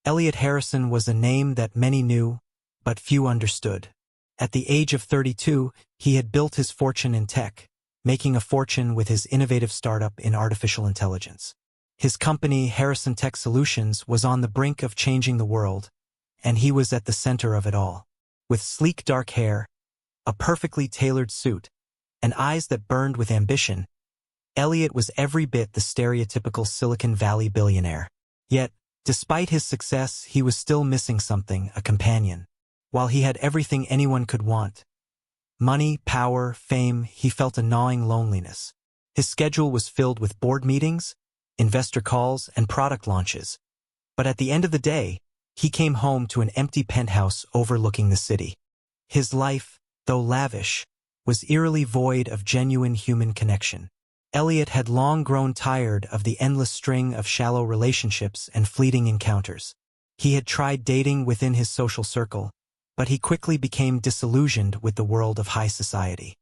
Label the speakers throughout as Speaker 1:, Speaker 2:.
Speaker 1: Elliot Harrison was a name that many knew, but few understood. At the age of 32, he had built his fortune in tech, making a fortune with his innovative startup in artificial intelligence. His company, Harrison Tech Solutions, was on the brink of changing the world, and he was at the center of it all. With sleek dark hair, a perfectly tailored suit, and eyes that burned with ambition, Elliot was every bit the stereotypical Silicon Valley billionaire. Yet, despite his success, he was still missing something, a companion. While he had everything anyone could want, money, power, fame, he felt a gnawing loneliness. His schedule was filled with board meetings, investor calls, and product launches. But at the end of the day, he came home to an empty penthouse overlooking the city. His life, though lavish, was eerily void of genuine human connection. Elliot had long grown tired of the endless string of shallow relationships and fleeting encounters. He had tried dating within his social circle, but he quickly became disillusioned with the world of high society.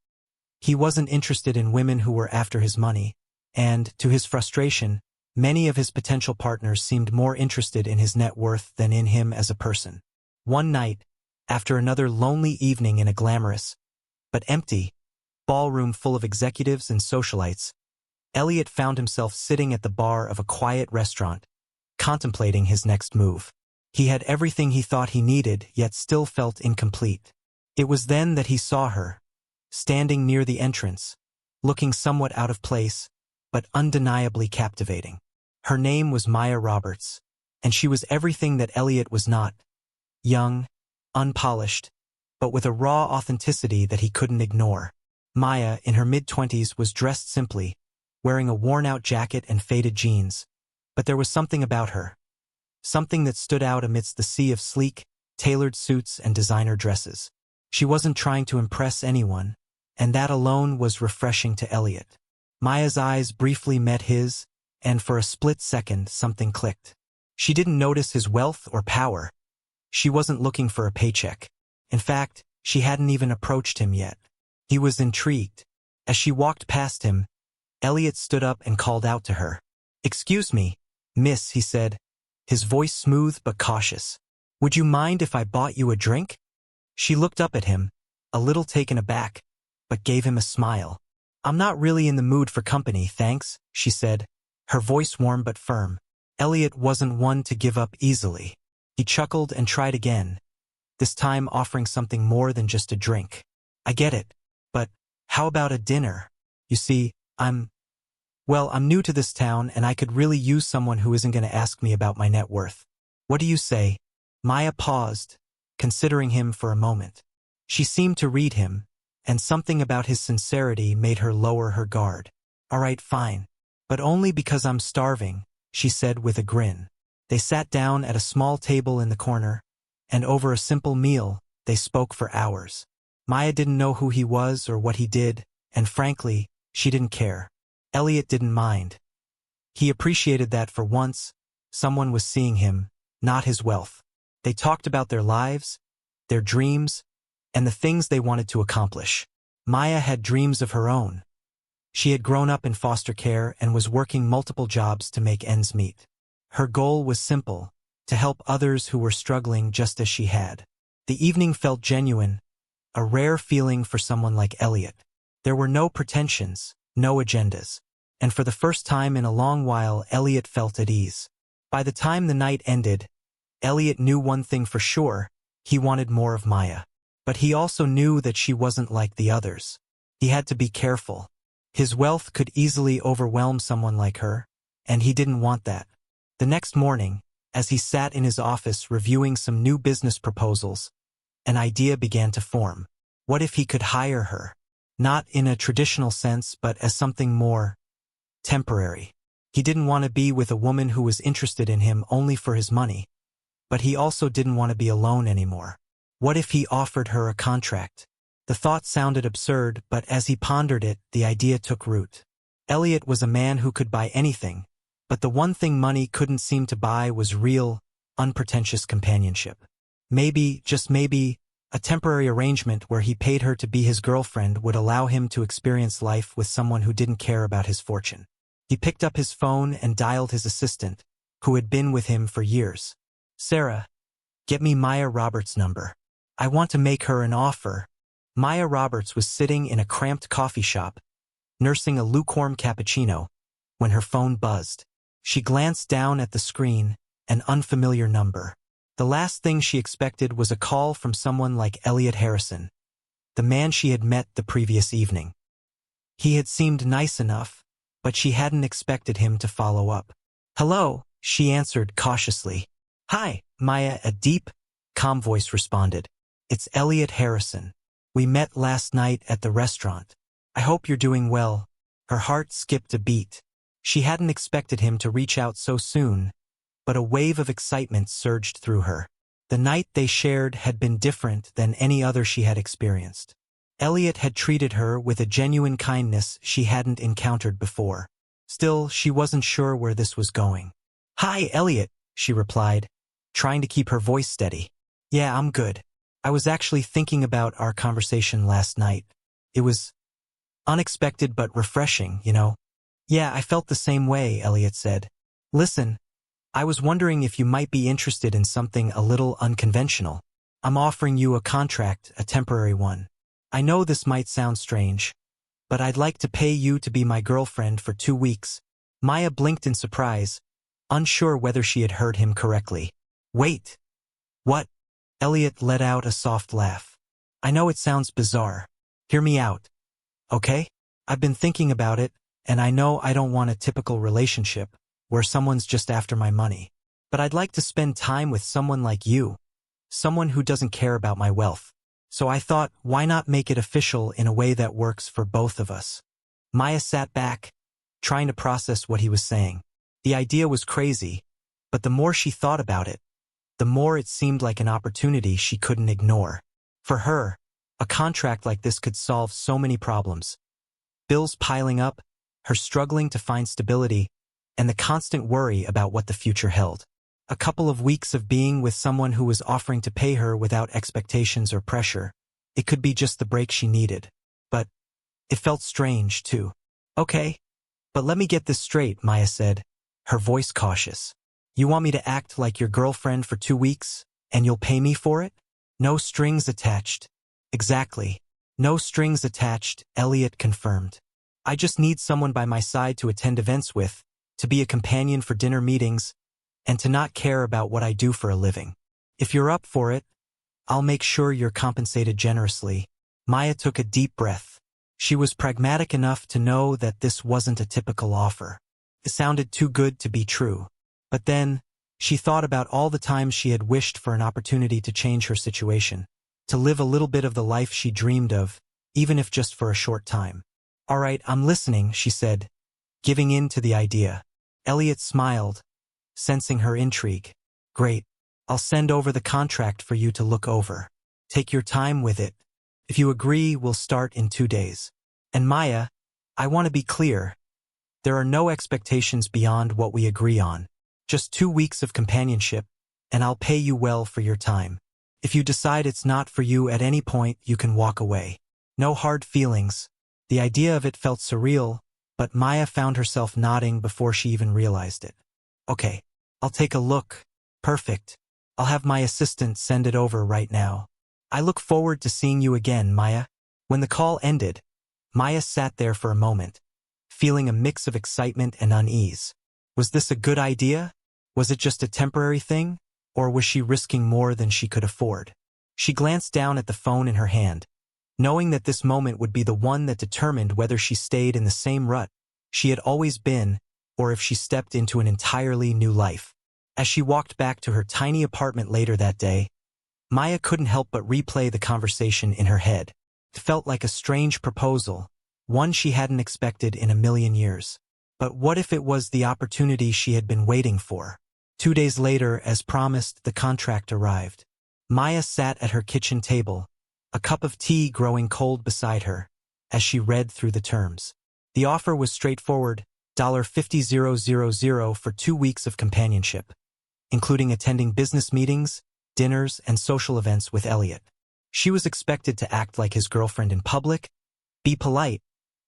Speaker 1: He wasn't interested in women who were after his money, and, to his frustration, many of his potential partners seemed more interested in his net worth than in him as a person. One night, after another lonely evening in a glamorous, but empty, ballroom full of executives and socialites, Elliot found himself sitting at the bar of a quiet restaurant, contemplating his next move. He had everything he thought he needed, yet still felt incomplete. It was then that he saw her, standing near the entrance, looking somewhat out of place, but undeniably captivating. Her name was Maya Roberts, and she was everything that Elliot was not: young, unpolished, but with a raw authenticity that he couldn't ignore. Maya, in her mid-20s, was dressed simply, wearing a worn-out jacket and faded jeans, but there was something about her. Something that stood out amidst the sea of sleek, tailored suits and designer dresses. She wasn't trying to impress anyone, and that alone was refreshing to Elliot. Maya's eyes briefly met his, and for a split second something clicked. She didn't notice his wealth or power. She wasn't looking for a paycheck. In fact, she hadn't even approached him yet. He was intrigued. As she walked past him, Elliot stood up and called out to her. "Excuse me, miss," he said, his voice smooth but cautious. "Would you mind if I bought you a drink?" She looked up at him, a little taken aback, but gave him a smile. "I'm not really in the mood for company, thanks," she said, her voice warm but firm. Elliot wasn't one to give up easily. He chuckled and tried again, this time offering something more than just a drink. "I get it, but how about a dinner? You see, I'm new to this town, and I could really use someone who isn't going to ask me about my net worth. What do you say?" Maya paused, considering him for a moment. She seemed to read him, and something about his sincerity made her lower her guard. "All right, fine. But only because I'm starving," she said with a grin. They sat down at a small table in the corner, and over a simple meal, they spoke for hours. Maya didn't know who he was or what he did, and frankly, she didn't care. Elliot didn't mind. He appreciated that for once, someone was seeing him, not his wealth. They talked about their lives, their dreams, and the things they wanted to accomplish. Maya had dreams of her own. She had grown up in foster care and was working multiple jobs to make ends meet. Her goal was simple: to help others who were struggling just as she had. The evening felt genuine, a rare feeling for someone like Elliot. There were no pretensions, no agendas. And for the first time in a long while, Elliot felt at ease. By the time the night ended, Elliot knew one thing for sure: he wanted more of Maya. But he also knew that she wasn't like the others. He had to be careful. His wealth could easily overwhelm someone like her, and he didn't want that. The next morning, as he sat in his office reviewing some new business proposals, an idea began to form. What if he could hire her? Not in a traditional sense, but as something more temporary. He didn't want to be with a woman who was interested in him only for his money, but he also didn't want to be alone anymore. What if he offered her a contract? The thought sounded absurd, but as he pondered it, the idea took root. Elliot was a man who could buy anything, but the one thing money couldn't seem to buy was real, unpretentious companionship. Maybe, just maybe, a temporary arrangement where he paid her to be his girlfriend would allow him to experience life with someone who didn't care about his fortune. He picked up his phone and dialed his assistant, who had been with him for years. Sarah, get me Maya Roberts' number. I want to make her an offer. Maya Roberts was sitting in a cramped coffee shop, nursing a lukewarm cappuccino, when her phone buzzed. She glanced down at the screen, an unfamiliar number. The last thing she expected was a call from someone like Elliot Harrison, the man she had met the previous evening. He had seemed nice enough, but she hadn't expected him to follow up. "Hello," she answered cautiously. "Hi, Maya," a deep, calm voice responded. "It's Elliot Harrison. We met last night at the restaurant. I hope you're doing well." Her heart skipped a beat. She hadn't expected him to reach out so soon, but a wave of excitement surged through her. The night they shared had been different than any other she had experienced. Elliot had treated her with a genuine kindness she hadn't encountered before. Still, she wasn't sure where this was going. "Hi, Elliot," she replied, trying to keep her voice steady. "Yeah, I'm good. I was actually thinking about our conversation last night. It was unexpected but refreshing, you know." "Yeah, I felt the same way," Elliot said. "Listen, I was wondering if you might be interested in something a little unconventional. I'm offering you a contract, a temporary one. I know this might sound strange, but I'd like to pay you to be my girlfriend for 2 weeks." Maya blinked in surprise, unsure whether she had heard him correctly. "Wait. What?" Elliot let out a soft laugh. "I know it sounds bizarre. Hear me out. Okay? I've been thinking about it, and I know I don't want a typical relationship where someone's just after my money. But I'd like to spend time with someone like you, someone who doesn't care about my wealth. So I thought, why not make it official in a way that works for both of us?" Maya sat back, trying to process what he was saying. The idea was crazy, but the more she thought about it, the more it seemed like an opportunity she couldn't ignore. For her, a contract like this could solve so many problems. Bills piling up, her struggling to find stability, and the constant worry about what the future held. A couple of weeks of being with someone who was offering to pay her without expectations or pressure. It could be just the break she needed. But it felt strange, too. "Okay, but let me get this straight," Maya said, her voice cautious. "You want me to act like your girlfriend for 2 weeks, and you'll pay me for it? No strings attached." "Exactly. No strings attached," Elliot confirmed. "I just need someone by my side to attend events with, to be a companion for dinner meetings, and to not care about what I do for a living. If you're up for it, I'll make sure you're compensated generously." Maya took a deep breath. She was pragmatic enough to know that this wasn't a typical offer. It sounded too good to be true. But then, she thought about all the times she had wished for an opportunity to change her situation, to live a little bit of the life she dreamed of, even if just for a short time. "All right, I'm listening," she said, giving in to the idea. Elliot smiled, sensing her intrigue. "Great. I'll send over the contract for you to look over. Take your time with it. If you agree, we'll start in 2 days. And Maya, I want to be clear. There are no expectations beyond what we agree on. Just 2 weeks of companionship, and I'll pay you well for your time. If you decide it's not for you at any point, you can walk away. No hard feelings." The idea of it felt surreal, but Maya found herself nodding before she even realized it. "Okay, I'll take a look. Perfect. I'll have my assistant send it over right now. I look forward to seeing you again, Maya." When the call ended, Maya sat there for a moment, feeling a mix of excitement and unease. Was this a good idea? Was it just a temporary thing? Or was she risking more than she could afford? She glanced down at the phone in her hand, knowing that this moment would be the one that determined whether she stayed in the same rut she had always been, or if she stepped into an entirely new life. As she walked back to her tiny apartment later that day, Maya couldn't help but replay the conversation in her head. It felt like a strange proposal, one she hadn't expected in a million years. But what if it was the opportunity she had been waiting for? 2 days later, as promised, the contract arrived. Maya sat at her kitchen table, a cup of tea growing cold beside her, as she read through the terms. The offer was straightforward, $50,000 for 2 weeks of companionship, including attending business meetings, dinners, and social events with Elliot. She was expected to act like his girlfriend in public, be polite,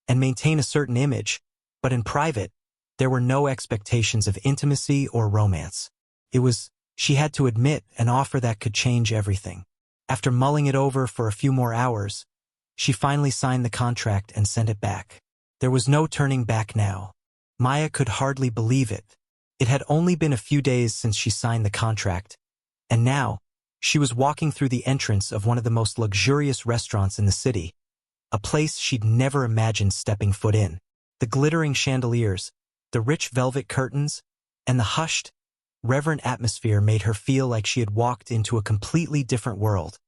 Speaker 1: and maintain a certain image, but in private, there were no expectations of intimacy or romance. It was She had to admit an offer that could change everything. After mulling it over for a few more hours, she finally signed the contract and sent it back. There was no turning back now. Maya could hardly believe it. It had only been a few days since she signed the contract, and now, she was walking through the entrance of one of the most luxurious restaurants in the city, a place she'd never imagined stepping foot in. The glittering chandeliers, the rich velvet curtains, and the hushed, reverent atmosphere made her feel like she had walked into a completely different world,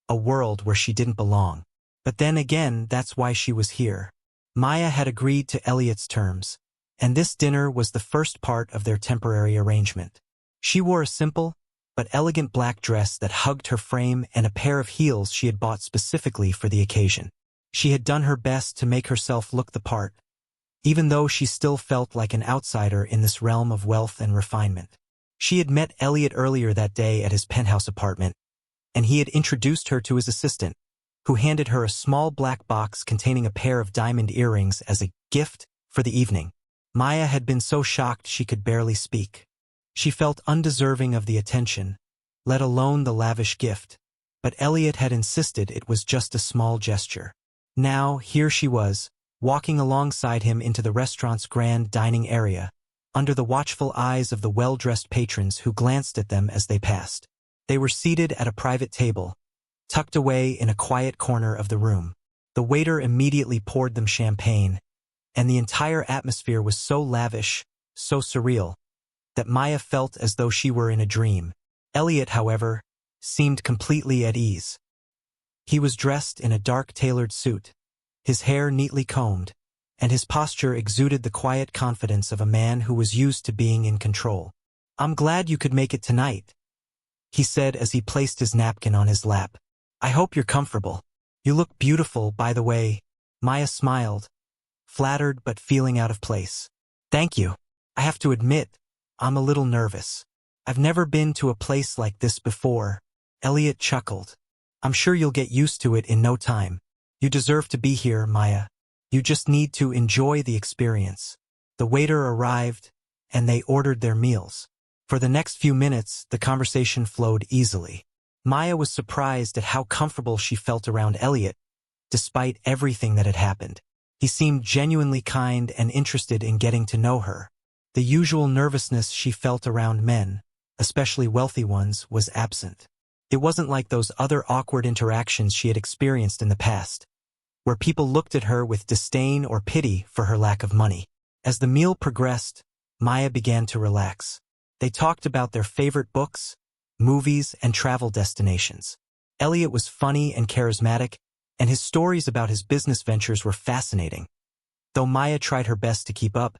Speaker 1: a world where she didn't belong. But then again, that's why she was here. Maya had agreed to Elliot's terms, and this dinner was the first part of their temporary arrangement. She wore a simple, but elegant black dress that hugged her frame and a pair of heels she had bought specifically for the occasion. She had done her best to make herself look the part, even though she still felt like an outsider in this realm of wealth and refinement. She had met Elliot earlier that day at his penthouse apartment, and he had introduced her to his assistant, who handed her a small black box containing a pair of diamond earrings as a gift for the evening. Maya had been so shocked she could barely speak. She felt undeserving of the attention, let alone the lavish gift, but Elliot had insisted it was just a small gesture. Now, here she was, walking alongside him into the restaurant's grand dining area, under the watchful eyes of the well-dressed patrons who glanced at them as they passed. They were seated at a private table, tucked away in a quiet corner of the room. The waiter immediately poured them champagne, and the entire atmosphere was so lavish, so surreal, that Maya felt as though she were in a dream. Elliot, however, seemed completely at ease. He was dressed in a dark tailored suit, his hair neatly combed, and his posture exuded the quiet confidence of a man who was used to being in control. "I'm glad you could make it tonight," he said as he placed his napkin on his lap. "I hope you're comfortable. You look beautiful, by the way." Maya smiled, flattered but feeling out of place. "Thank you. I have to admit, I'm a little nervous. I've never been to a place like this before." Elliot chuckled. "I'm sure you'll get used to it in no time. You deserve to be here, Maya. You just need to enjoy the experience." The waiter arrived, and they ordered their meals. For the next few minutes, the conversation flowed easily. Maya was surprised at how comfortable she felt around Elliot, despite everything that had happened. He seemed genuinely kind and interested in getting to know her. The usual nervousness she felt around men, especially wealthy ones, was absent. It wasn't like those other awkward interactions she had experienced in the past, where people looked at her with disdain or pity for her lack of money. As the meal progressed, Maya began to relax. They talked about their favorite books, movies, and travel destinations. Elliot was funny and charismatic, and his stories about his business ventures were fascinating. Though Maya tried her best to keep up,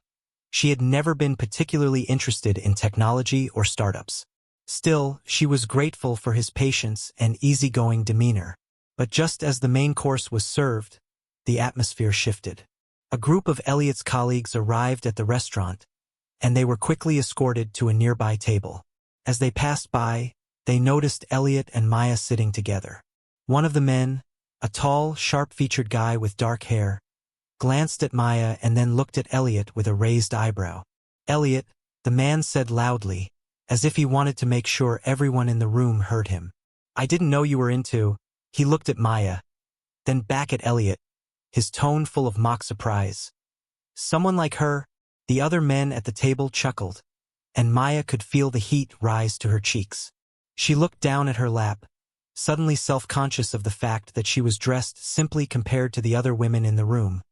Speaker 1: she had never been particularly interested in technology or startups. Still, she was grateful for his patience and easygoing demeanor. But just as the main course was served, the atmosphere shifted. A group of Elliot's colleagues arrived at the restaurant, and they were quickly escorted to a nearby table. As they passed by, they noticed Elliot and Maya sitting together. One of the men, a tall, sharp-featured guy with dark hair, glanced at Maya and then looked at Elliot with a raised eyebrow. "Elliot," the man said loudly, as if he wanted to make sure everyone in the room heard him. "I didn't know you were into—" He looked at Maya, then back at Elliot, his tone full of mock surprise. "Someone like her?" The other men at the table chuckled, and Maya could feel the heat rise to her cheeks. She looked down at her lap, suddenly self-conscious of the fact that she was dressed simply compared to the other women in the room,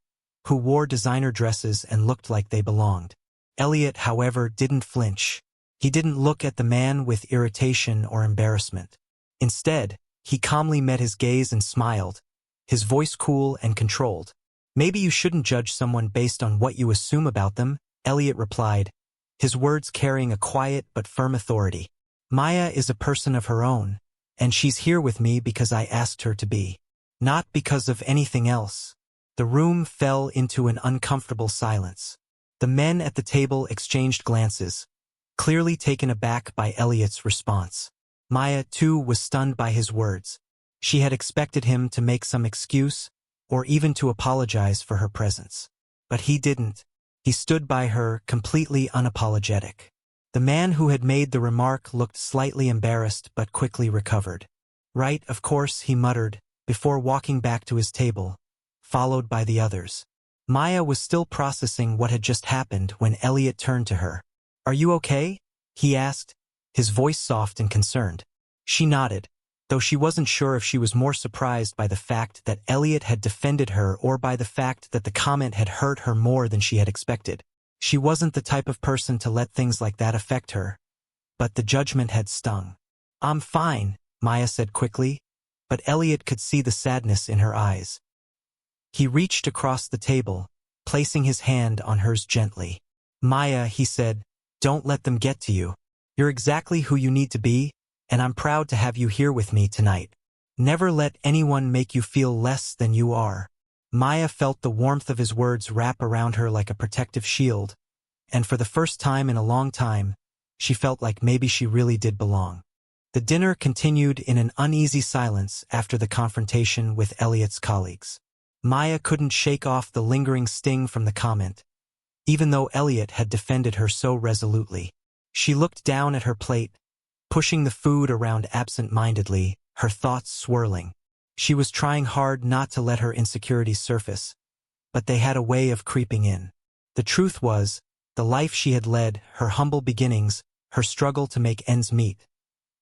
Speaker 1: who wore designer dresses and looked like they belonged. Elliot, however, didn't flinch. He didn't look at the man with irritation or embarrassment. Instead, he calmly met his gaze and smiled, his voice cool and controlled. "Maybe you shouldn't judge someone based on what you assume about them," Elliot replied, his words carrying a quiet but firm authority. "Maya is a person of her own, and she's here with me because I asked her to be. Not because of anything else." The room fell into an uncomfortable silence. The men at the table exchanged glances, clearly taken aback by Elliot's response. Maya, too, was stunned by his words. She had expected him to make some excuse, or even to apologize for her presence. But he didn't. He stood by her, completely unapologetic. The man who had made the remark looked slightly embarrassed but quickly recovered. Right, of course, he muttered, before walking back to his table, followed by the others. Maya was still processing what had just happened when Elliot turned to her. "Are you okay?" he asked, his voice soft and concerned. She nodded, though she wasn't sure if she was more surprised by the fact that Elliot had defended her or by the fact that the comment had hurt her more than she had expected. She wasn't the type of person to let things like that affect her, but the judgment had stung. "I'm fine," Maya said quickly, but Elliot could see the sadness in her eyes. He reached across the table, placing his hand on hers gently. "Maya," he said, "don't let them get to you. You're exactly who you need to be, and I'm proud to have you here with me tonight. Never let anyone make you feel less than you are." Maya felt the warmth of his words wrap around her like a protective shield, and for the first time in a long time, she felt like maybe she really did belong. The dinner continued in an uneasy silence after the confrontation with Elliot's colleagues. Maya couldn't shake off the lingering sting from the comment, even though Elliot had defended her so resolutely. She looked down at her plate, pushing the food around absent-mindedly, her thoughts swirling. She was trying hard not to let her insecurities surface, but they had a way of creeping in. The truth was, the life she had led, her humble beginnings, her struggle to make ends meet,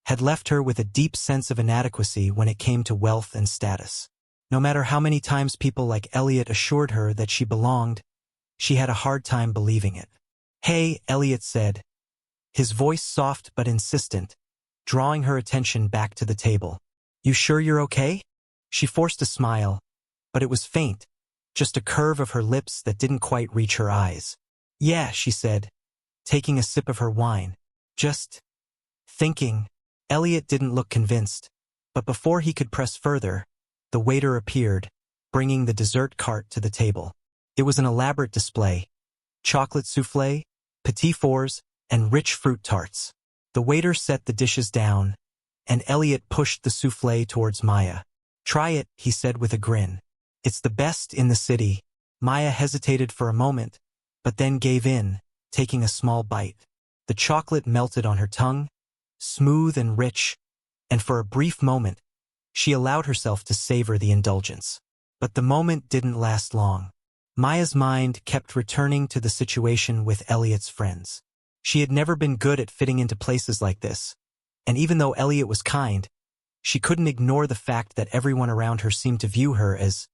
Speaker 1: had left her with a deep sense of inadequacy when it came to wealth and status. No matter how many times people like Elliot assured her that she belonged, she had a hard time believing it. "Hey," Elliot said, his voice soft but insistent, drawing her attention back to the table. "You sure you're okay?" She forced a smile, but it was faint, just a curve of her lips that didn't quite reach her eyes. "Yeah," she said, taking a sip of her wine. "Just thinking." Elliot didn't look convinced, but before he could press further, the waiter appeared, bringing the dessert cart to the table. It was an elaborate display: chocolate soufflé, petit fours, and rich fruit tarts. The waiter set the dishes down, and Elliot pushed the soufflé towards Maya. "Try it," he said with a grin. "It's the best in the city." Maya hesitated for a moment, but then gave in, taking a small bite. The chocolate melted on her tongue, smooth and rich, and for a brief moment, she allowed herself to savor the indulgence. But the moment didn't last long. Maya's mind kept returning to the situation with Elliot's friends. She had never been good at fitting into places like this, and even though Elliot was kind, she couldn't ignore the fact that everyone around her seemed to view her as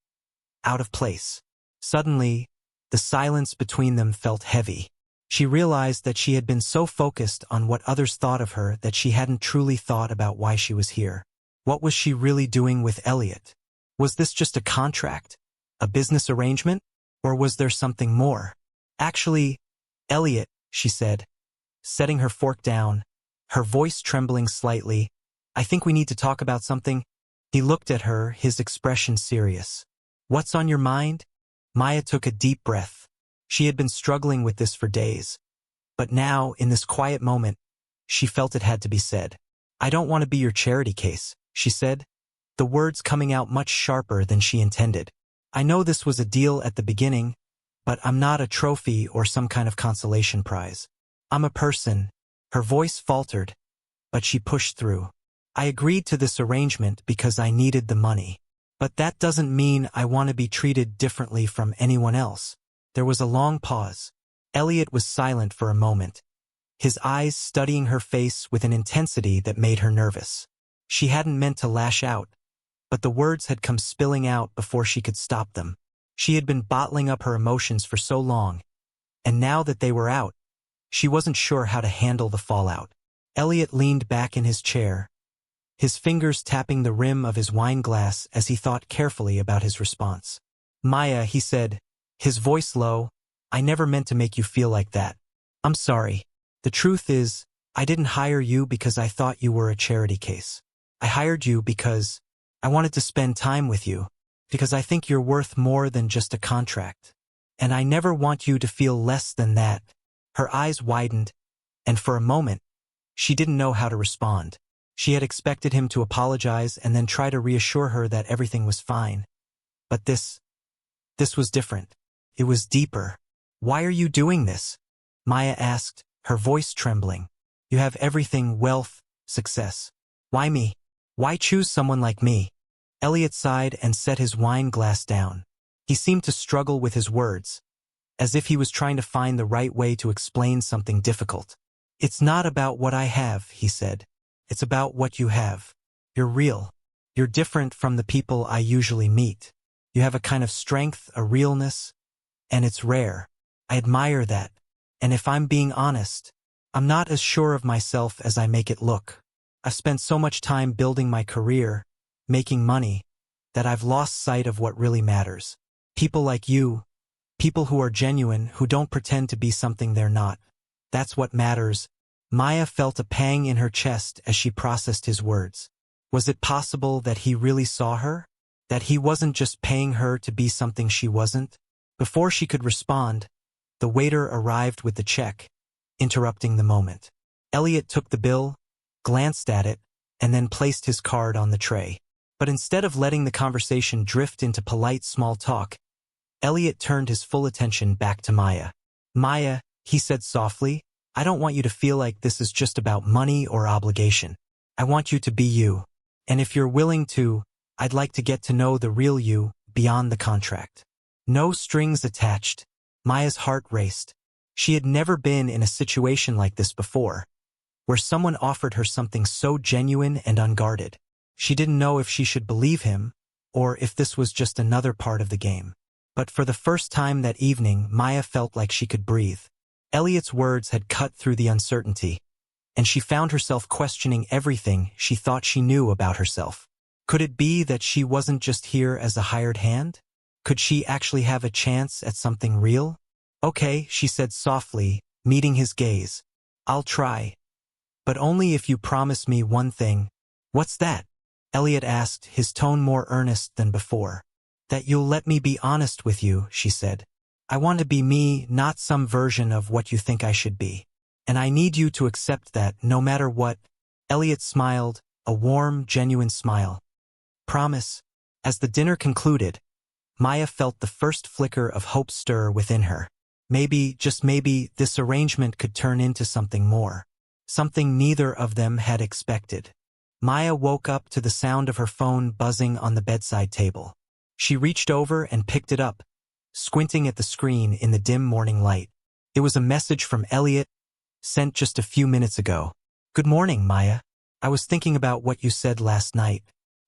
Speaker 1: out of place. Suddenly, the silence between them felt heavy. She realized that she had been so focused on what others thought of her that she hadn't truly thought about why she was here. What was she really doing with Elliot? Was this just a contract? A business arrangement? Or was there something more? "Actually, Elliot," she said, setting her fork down, her voice trembling slightly, "I think we need to talk about something." He looked at her, his expression serious. "What's on your mind?" Maya took a deep breath. She had been struggling with this for days, but now, in this quiet moment, she felt it had to be said. "I don't want to be your charity case," she said, the words coming out much sharper than she intended. "I know this was a deal at the beginning, but I'm not a trophy or some kind of consolation prize. I'm a person." Her voice faltered, but she pushed through. "I agreed to this arrangement because I needed the money. But that doesn't mean I want to be treated differently from anyone else." There was a long pause. Elliot was silent for a moment, his eyes studying her face with an intensity that made her nervous. She hadn't meant to lash out, but the words had come spilling out before she could stop them. She had been bottling up her emotions for so long, and now that they were out, she wasn't sure how to handle the fallout. Elliot leaned back in his chair, his fingers tapping the rim of his wine glass as he thought carefully about his response. "Maya," he said, his voice low, "I never meant to make you feel like that. I'm sorry. The truth is, I didn't hire you because I thought you were a charity case. I hired you because I wanted to spend time with you, because I think you're worth more than just a contract. And I never want you to feel less than that." Her eyes widened, and for a moment, she didn't know how to respond. She had expected him to apologize and then try to reassure her that everything was fine. But this was different. It was deeper. "Why are you doing this?" Maya asked, her voice trembling. You have everything, wealth, success. Why me? Why choose someone like me? Elliot sighed and set his wine glass down. He seemed to struggle with his words, as if he was trying to find the right way to explain something difficult. It's not about what I have, he said. It's about what you have. You're real. You're different from the people I usually meet. You have a kind of strength, a realness, and it's rare. I admire that. And if I'm being honest, I'm not as sure of myself as I make it look. I've spent so much time building my career, making money, that I've lost sight of what really matters. People like you, people who are genuine, who don't pretend to be something they're not. That's what matters. Maya felt a pang in her chest as she processed his words. Was it possible that he really saw her? That he wasn't just paying her to be something she wasn't? Before she could respond, the waiter arrived with the check, interrupting the moment. Elliot took the bill, glanced at it, and then placed his card on the tray. But instead of letting the conversation drift into polite small talk, Elliot turned his full attention back to Maya. Maya, he said softly, I don't want you to feel like this is just about money or obligation. I want you to be you. And if you're willing to, I'd like to get to know the real you beyond the contract. No strings attached. Maya's heart raced. She had never been in a situation like this before, where someone offered her something so genuine and unguarded. She didn't know if she should believe him, or if this was just another part of the game. But for the first time that evening, Maya felt like she could breathe. Elliot's words had cut through the uncertainty, and she found herself questioning everything she thought she knew about herself. Could it be that she wasn't just here as a hired hand? Could she actually have a chance at something real? Okay, she said softly, meeting his gaze. I'll try. But only if you promise me one thing. What's that? Elliot asked, his tone more earnest than before. That you'll let me be honest with you, she said. I want to be me, not some version of what you think I should be. And I need you to accept that, no matter what. Elliot smiled, a warm, genuine smile. Promise. As the dinner concluded, Maya felt the first flicker of hope stir within her. Maybe, just maybe, this arrangement could turn into something more. Something neither of them had expected. Maya woke up to the sound of her phone buzzing on the bedside table. She reached over and picked it up, squinting at the screen in the dim morning light. It was a message from Elliot, sent just a few minutes ago. Good morning, Maya. I was thinking about what you said last night.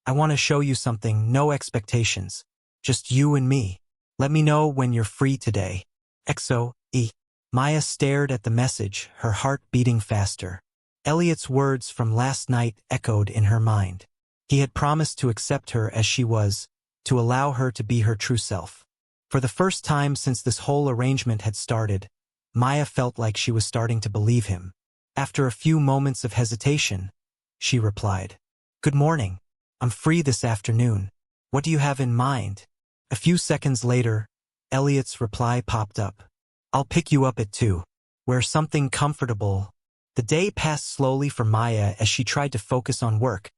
Speaker 1: I want to show you something, no expectations. Just you and me. Let me know when you're free today. XO-E. Maya stared at the message, her heart beating faster. Elliot's words from last night echoed in her mind. He had promised to accept her as she was, to allow her to be her true self. For the first time since this whole arrangement had started, Maya felt like she was starting to believe him. After a few moments of hesitation, she replied, Good morning. I'm free this afternoon. What do you have in mind? A few seconds later, Elliot's reply popped up. I'll pick you up at 2. Wear something comfortable. The day passed slowly for Maya as she tried to focus on work,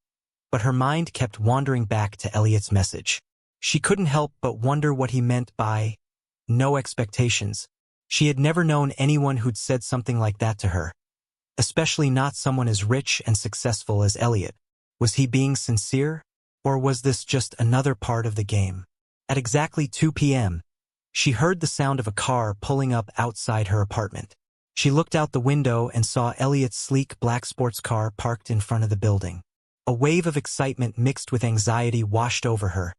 Speaker 1: but her mind kept wandering back to Elliot's message. She couldn't help but wonder what he meant by no expectations. She had never known anyone who'd said something like that to her, especially not someone as rich and successful as Elliot. Was he being sincere, or was this just another part of the game? At exactly 2 p.m., she heard the sound of a car pulling up outside her apartment. She looked out the window and saw Elliot's sleek black sports car parked in front of the building. A wave of excitement mixed with anxiety washed over her,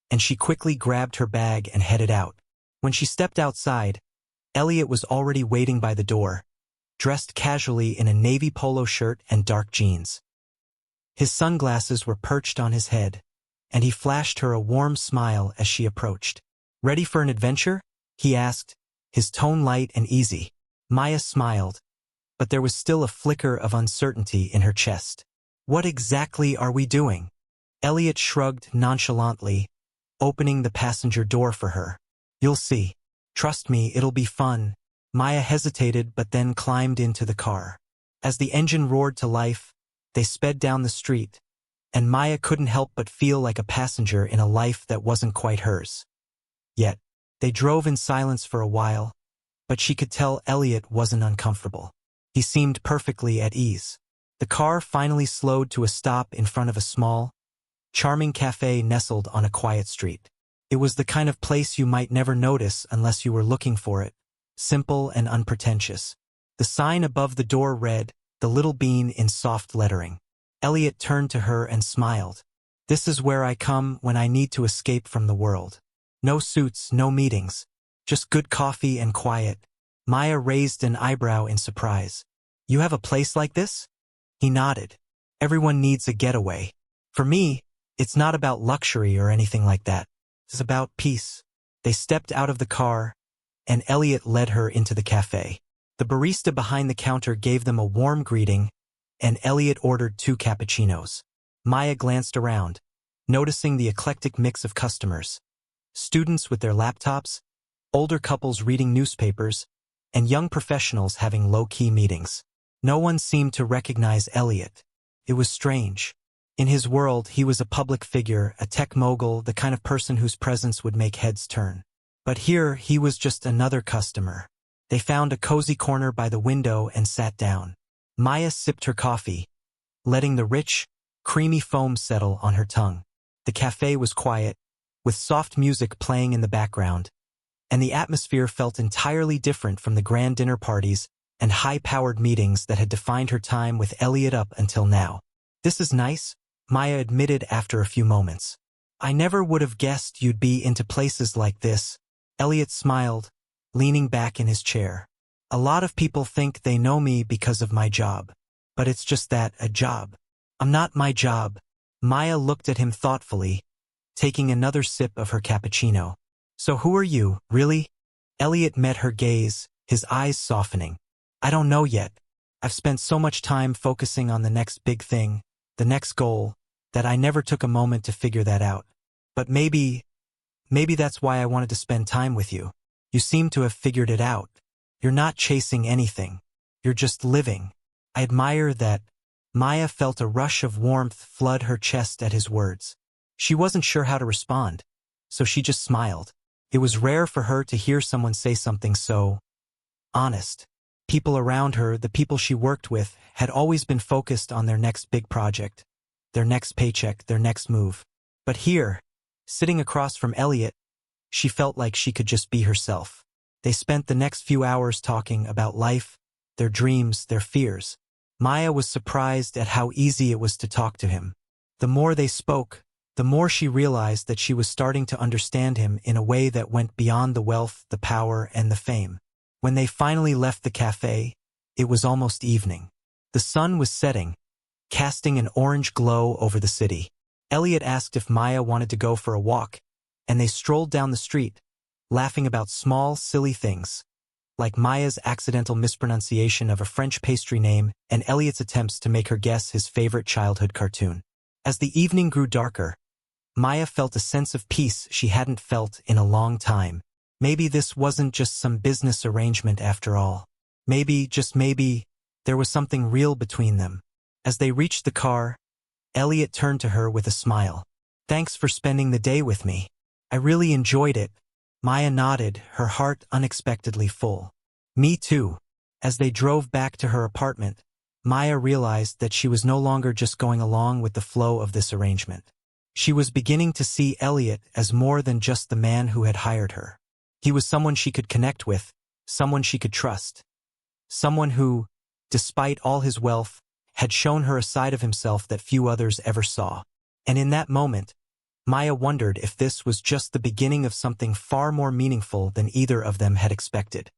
Speaker 1: and she quickly grabbed her bag and headed out. When she stepped outside, Elliot was already waiting by the door, dressed casually in a navy polo shirt and dark jeans. His sunglasses were perched on his head, and he flashed her a warm smile as she approached. Ready for an adventure? He asked, his tone light and easy. Maya smiled, but there was still a flicker of uncertainty in her chest. What exactly are we doing? Elliot shrugged nonchalantly, opening the passenger door for her. You'll see. Trust me, it'll be fun. Maya hesitated but then climbed into the car. As the engine roared to life, they sped down the street, and Maya couldn't help but feel like a passenger in a life that wasn't quite hers. Yet, they drove in silence for a while, but she could tell Elliot wasn't uncomfortable. He seemed perfectly at ease. The car finally slowed to a stop in front of a small, charming cafe nestled on a quiet street. It was the kind of place you might never notice unless you were looking for it, simple and unpretentious. The sign above the door read, "The Little Bean," in soft lettering. Elliot turned to her and smiled. "This is where I come when I need to escape from the world. No suits, no meetings. Just good coffee and quiet." Maya raised an eyebrow in surprise. "You have a place like this?" He nodded. "Everyone needs a getaway. For me, it's not about luxury or anything like that. It's about peace." They stepped out of the car, and Elliot led her into the cafe. The barista behind the counter gave them a warm greeting, and Elliot ordered 2 cappuccinos. Maya glanced around, noticing the eclectic mix of customers. Students with their laptops, older couples reading newspapers, and young professionals having low-key meetings. No one seemed to recognize Elliot. It was strange. In his world, he was a public figure, a tech mogul, the kind of person whose presence would make heads turn. But here, he was just another customer. They found a cozy corner by the window and sat down. Maya sipped her coffee, letting the rich, creamy foam settle on her tongue. The cafe was quiet, with soft music playing in the background, and the atmosphere felt entirely different from the grand dinner parties and high-powered meetings that had defined her time with Elliot up until now. "This is nice," Maya admitted after a few moments. "I never would have guessed you'd be into places like this." Elliot smiled, leaning back in his chair. "A lot of people think they know me because of my job. But it's just that, a job. I'm not my job." Maya looked at him thoughtfully, taking another sip of her cappuccino. "So who are you, really?" Elliot met her gaze, his eyes softening. "I don't know yet. I've spent so much time focusing on the next big thing, the next goal, that I never took a moment to figure that out. But maybe that's why I wanted to spend time with you. You seem to have figured it out. You're not chasing anything. You're just living." "I admire that." Maya felt a rush of warmth flood her chest at his words. She wasn't sure how to respond, so she just smiled. It was rare for her to hear someone say something so honest. People around her, the people she worked with, had always been focused on their next big project, their next paycheck, their next move. But here, sitting across from Elliot, she felt like she could just be herself. They spent the next few hours talking about life, their dreams, their fears. Maya was surprised at how easy it was to talk to him. The more they spoke, the more she realized that she was starting to understand him in a way that went beyond the wealth, the power, and the fame. When they finally left the cafe, it was almost evening. The sun was setting, casting an orange glow over the city. Elliot asked if Maya wanted to go for a walk, and they strolled down the street, laughing about small, silly things, like Maya's accidental mispronunciation of a French pastry name and Elliot's attempts to make her guess his favorite childhood cartoon. As the evening grew darker, Maya felt a sense of peace she hadn't felt in a long time. Maybe this wasn't just some business arrangement after all. Maybe, just maybe, there was something real between them. As they reached the car, Elliot turned to her with a smile. "Thanks for spending the day with me. I really enjoyed it." Maya nodded, her heart unexpectedly full. "Me too." As they drove back to her apartment, Maya realized that she was no longer just going along with the flow of this arrangement. She was beginning to see Elliot as more than just the man who had hired her. He was someone she could connect with, someone she could trust. Someone who, despite all his wealth, had shown her a side of himself that few others ever saw. And in that moment, Maya wondered if this was just the beginning of something far more meaningful than either of them had expected.